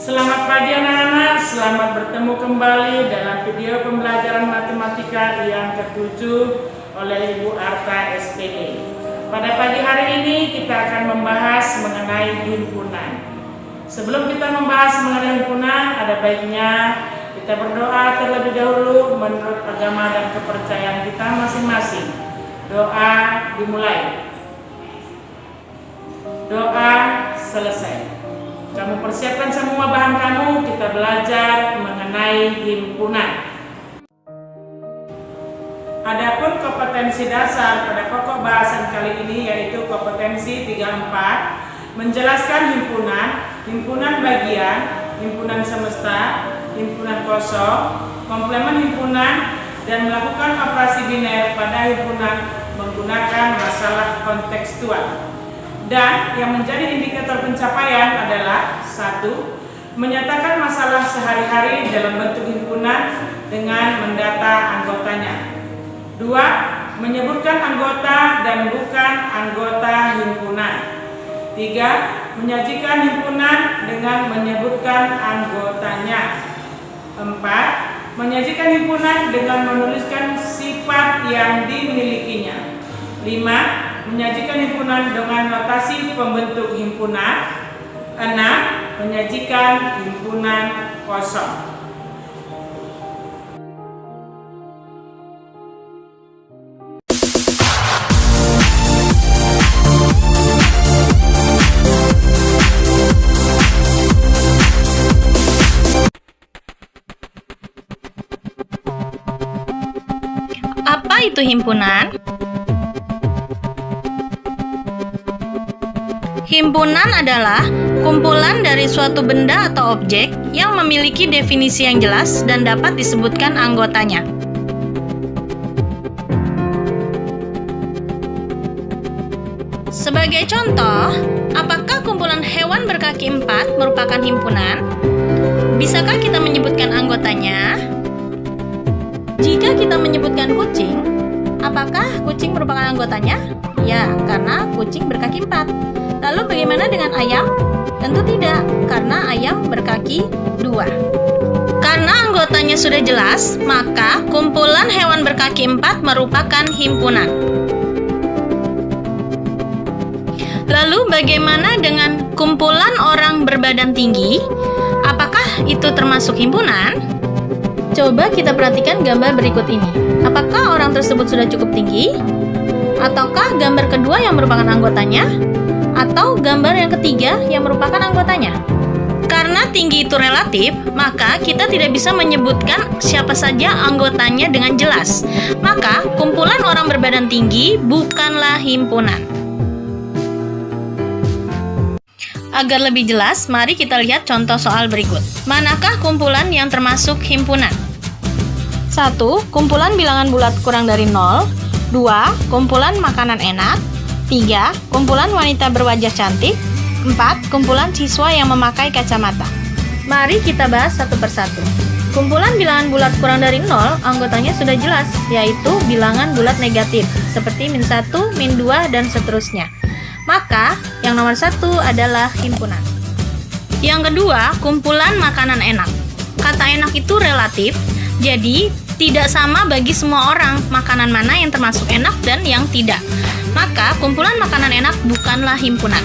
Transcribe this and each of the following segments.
Selamat pagi anak-anak, selamat bertemu kembali dalam video pembelajaran matematika yang ke-7 oleh Ibu Arta SPD. Pada pagi hari ini kita akan membahas mengenai himpunan. Sebelum kita membahas mengenai himpunan, ada baiknya kita berdoa terlebih dahulu menurut agama dan kepercayaan kita masing-masing. Doa dimulai. Doa selesai. Kamu persiapkan semua bahan kamu, kita belajar mengenai himpunan. Adapun kompetensi dasar pada pokok bahasan kali ini yaitu kompetensi 34, menjelaskan himpunan, himpunan bagian, himpunan semesta, himpunan kosong, komplemen himpunan, dan melakukan operasi biner pada himpunan menggunakan masalah kontekstual. Dan yang menjadi indikator pencapaian adalah 1. Menyatakan masalah sehari-hari dalam bentuk himpunan dengan mendata anggotanya. 2. Menyebutkan anggota dan bukan anggota himpunan. 3. Menyajikan himpunan dengan menyebutkan anggotanya. 4. Menyajikan himpunan dengan menuliskan sifat yang dimilikinya. 5. Menyajikan himpunan dengan notasi pembentuk himpunan. 6. Menyajikan himpunan kosong. Apa itu himpunan? Himpunan adalah kumpulan dari suatu benda atau objek yang memiliki definisi yang jelas dan dapat disebutkan anggotanya. Sebagai contoh, apakah kumpulan hewan berkaki 4 merupakan himpunan? Bisakah kita menyebutkan anggotanya? Jika kita menyebutkan kucing, apakah kucing merupakan anggotanya? Ya, karena kucing berkaki 4. Lalu bagaimana dengan ayam? Tentu tidak, karena ayam berkaki 2. Karena anggotanya sudah jelas, maka kumpulan hewan berkaki 4 merupakan himpunan. Lalu bagaimana dengan kumpulan orang berbadan tinggi? Apakah itu termasuk himpunan? Coba kita perhatikan gambar berikut ini. Apakah orang tersebut sudah cukup tinggi? Ataukah gambar kedua yang merupakan anggotanya? Atau gambar yang ketiga yang merupakan anggotanya? Karena tinggi itu relatif, maka kita tidak bisa menyebutkan siapa saja anggotanya dengan jelas. Maka, kumpulan orang berbadan tinggi bukanlah himpunan. Agar lebih jelas, mari kita lihat contoh soal berikut. Manakah kumpulan yang termasuk himpunan? 1. Kumpulan bilangan bulat kurang dari 0. 2. Kumpulan makanan enak. 3. Kumpulan wanita berwajah cantik. 4. Kumpulan siswa yang memakai kacamata. Mari kita bahas satu persatu. Kumpulan bilangan bulat kurang dari 0, anggotanya sudah jelas, yaitu bilangan bulat negatif, seperti -1, -2, dan seterusnya. Maka, yang nomor 1 adalah himpunan. Yang kedua, kumpulan makanan enak. Kata enak itu relatif, jadi tidak sama bagi semua orang makanan mana yang termasuk enak dan yang tidak. Maka, kumpulan makanan enak bukanlah himpunan.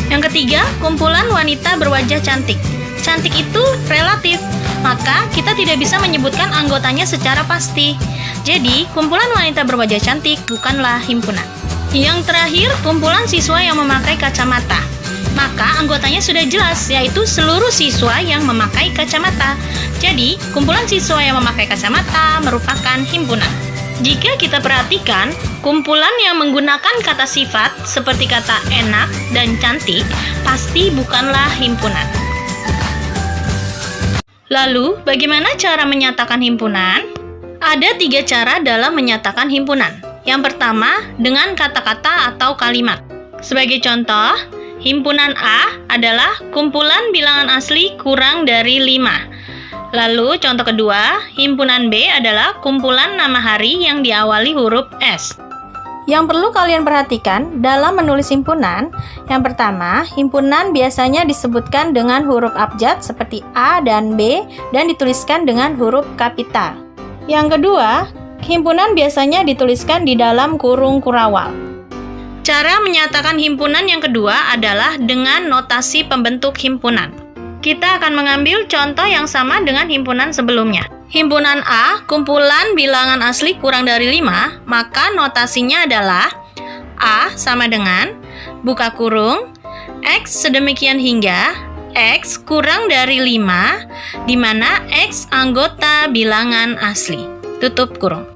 Yang ketiga, kumpulan wanita berwajah cantik. Cantik itu relatif, maka kita tidak bisa menyebutkan anggotanya secara pasti. Jadi, kumpulan wanita berwajah cantik bukanlah himpunan. Yang terakhir, kumpulan siswa yang memakai kacamata. Maka, anggotanya sudah jelas, yaitu seluruh siswa yang memakai kacamata. Jadi, kumpulan siswa yang memakai kacamata merupakan himpunan. Jika kita perhatikan, kumpulan yang menggunakan kata sifat seperti kata enak dan cantik pasti bukanlah himpunan. Lalu, bagaimana cara menyatakan himpunan? Ada 3 cara dalam menyatakan himpunan. Yang pertama, dengan kata-kata atau kalimat. Sebagai contoh, himpunan A adalah kumpulan bilangan asli kurang dari 5. Lalu, contoh kedua, himpunan B adalah kumpulan nama hari yang diawali huruf S. Yang perlu kalian perhatikan dalam menulis himpunan, yang pertama, himpunan biasanya disebutkan dengan huruf abjad seperti A dan B dan dituliskan dengan huruf kapital. Yang kedua, himpunan biasanya dituliskan di dalam kurung kurawal. Cara menyatakan himpunan yang kedua adalah dengan notasi pembentuk himpunan. Kita akan mengambil contoh yang sama dengan himpunan sebelumnya. Himpunan A, kumpulan bilangan asli kurang dari 5, maka notasinya adalah A sama dengan buka kurung, X sedemikian hingga, X kurang dari 5, di mana X anggota bilangan asli, tutup kurung.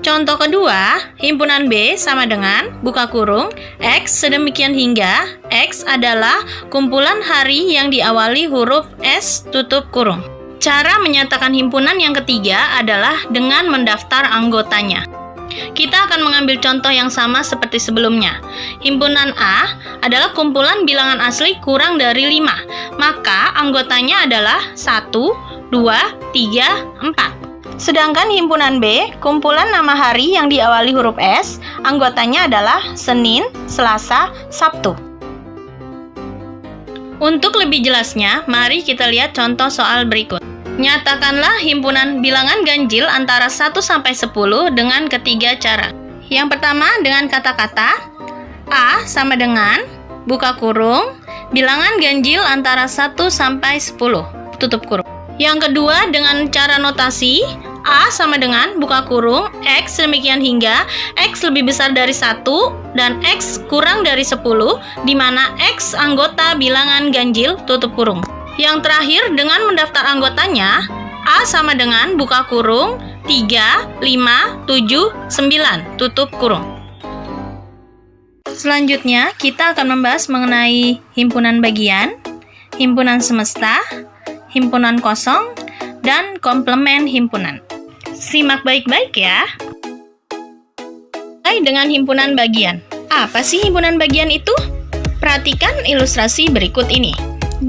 Contoh kedua, himpunan B sama dengan buka kurung, X sedemikian hingga, X adalah kumpulan hari yang diawali huruf S, tutup kurung. Cara menyatakan himpunan yang ketiga adalah dengan mendaftar anggotanya. Kita akan mengambil contoh yang sama seperti sebelumnya. Himpunan A adalah kumpulan bilangan asli kurang dari 5, maka anggotanya adalah 1, 2, 3, 4. Sedangkan himpunan B, kumpulan nama hari yang diawali huruf S, anggotanya adalah Senin, Selasa, Sabtu. Untuk lebih jelasnya, mari kita lihat contoh soal berikut. Nyatakanlah himpunan bilangan ganjil antara 1 sampai 10 dengan ketiga cara. Yang pertama dengan kata-kata A sama dengan buka kurung, bilangan ganjil antara 1 sampai 10, tutup kurung. Yang kedua dengan cara notasi A sama dengan buka kurung, X demikian hingga X lebih besar dari 1 dan X kurang dari 10, di mana X anggota bilangan ganjil, tutup kurung. Yang terakhir dengan mendaftar anggotanya, A sama dengan buka kurung, 3, 5, 7, 9, tutup kurung. Selanjutnya, kita akan membahas mengenai himpunan bagian, himpunan semesta, himpunan kosong, dan komplement himpunan. Simak baik-baik ya. Mulai dengan himpunan bagian. Apa sih himpunan bagian itu? Perhatikan ilustrasi berikut ini.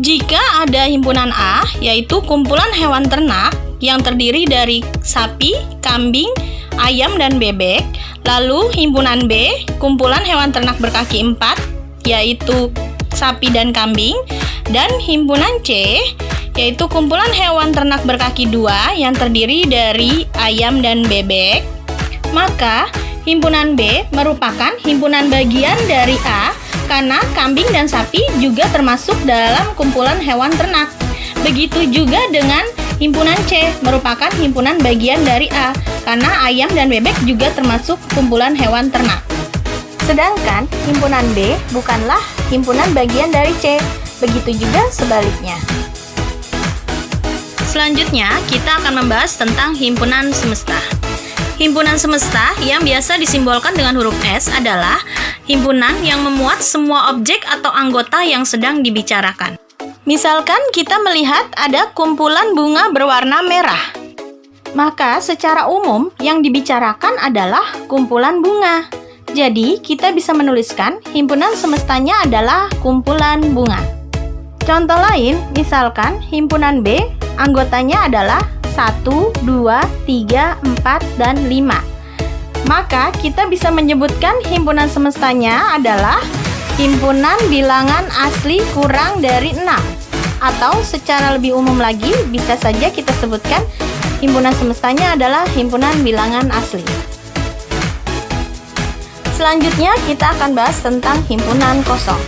Jika ada himpunan A, yaitu kumpulan hewan ternak yang terdiri dari sapi, kambing, ayam, dan bebek. Lalu himpunan B, kumpulan hewan ternak berkaki 4, yaitu sapi dan kambing. Dan himpunan C, yaitu kumpulan hewan ternak berkaki 2 yang terdiri dari ayam dan bebek. Maka himpunan B merupakan himpunan bagian dari A karena kambing dan sapi juga termasuk dalam kumpulan hewan ternak. Begitu juga dengan himpunan C, merupakan himpunan bagian dari A, karena ayam dan bebek juga termasuk kumpulan hewan ternak. Sedangkan himpunan B bukanlah himpunan bagian dari C, begitu juga sebaliknya. Selanjutnya, kita akan membahas tentang himpunan semesta. Himpunan semesta yang biasa disimbolkan dengan huruf S adalah himpunan yang memuat semua objek atau anggota yang sedang dibicarakan. Misalkan kita melihat ada kumpulan bunga berwarna merah. Maka secara umum yang dibicarakan adalah kumpulan bunga. Jadi kita bisa menuliskan himpunan semestanya adalah kumpulan bunga. Contoh lain, misalkan himpunan B, anggotanya adalah 1, 2, 3, 4, dan 5. Maka kita bisa menyebutkan himpunan semestanya adalah himpunan bilangan asli kurang dari 6. Atau secara lebih umum lagi, bisa saja kita sebutkan himpunan semestanya adalah himpunan bilangan asli. Selanjutnya kita akan bahas tentang himpunan kosong.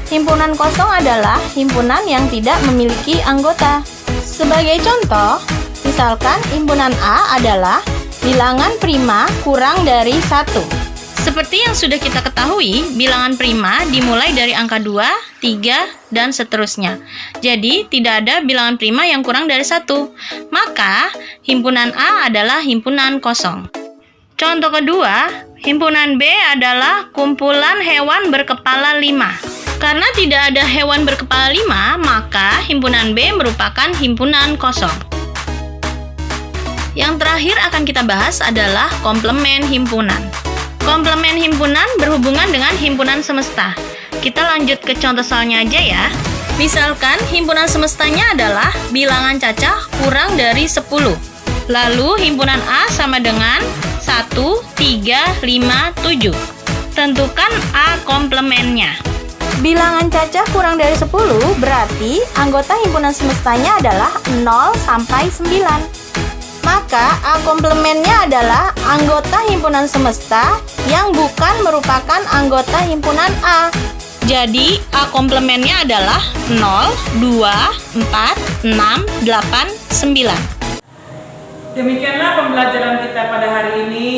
Himpunan kosong adalah himpunan yang tidak memiliki anggota. Sebagai contoh, misalkan himpunan A adalah bilangan prima kurang dari 1. Seperti yang sudah kita ketahui, bilangan prima dimulai dari angka 2, 3, dan seterusnya. Jadi, tidak ada bilangan prima yang kurang dari 1. Maka, himpunan A adalah himpunan kosong. Contoh kedua, himpunan B adalah kumpulan hewan berkepala 5. Karena tidak ada hewan berkepala 5, maka himpunan B merupakan himpunan kosong. Yang terakhir akan kita bahas adalah komplement himpunan. Komplement himpunan berhubungan dengan himpunan semesta. Kita lanjut ke contoh soalnya aja ya. Misalkan himpunan semestanya adalah bilangan cacah kurang dari 10. Lalu himpunan A sama dengan 1, 3, 5, 7. Tentukan A komplemennya. Bilangan cacah kurang dari 10 berarti anggota himpunan semestanya adalah 0 sampai 9. Maka A komplemennya adalah anggota himpunan semesta yang bukan merupakan anggota himpunan A. Jadi A komplemennya adalah 0, 2, 4, 6, 8, 9. Demikianlah pembelajaran kita pada hari ini.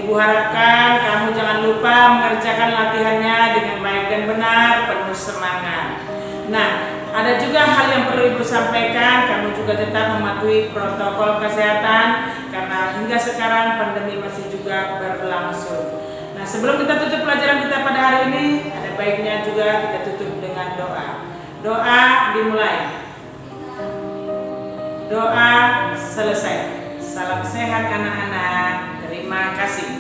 Ibu harapkan kamu jangan lupa mengerjakan latihannya dengan baik dan benar, penuh semangat. Nah, ada juga hal yang perlu Ibu sampaikan, kamu juga tetap mematuhi protokol kesehatan karena hingga sekarang pandemi masih juga berlangsung. Nah, sebelum kita tutup pelajaran kita pada hari ini, ada baiknya juga kita tutup dengan doa. Doa dimulai. Doa selesai. Salam sehat anak-anak. Terima kasih.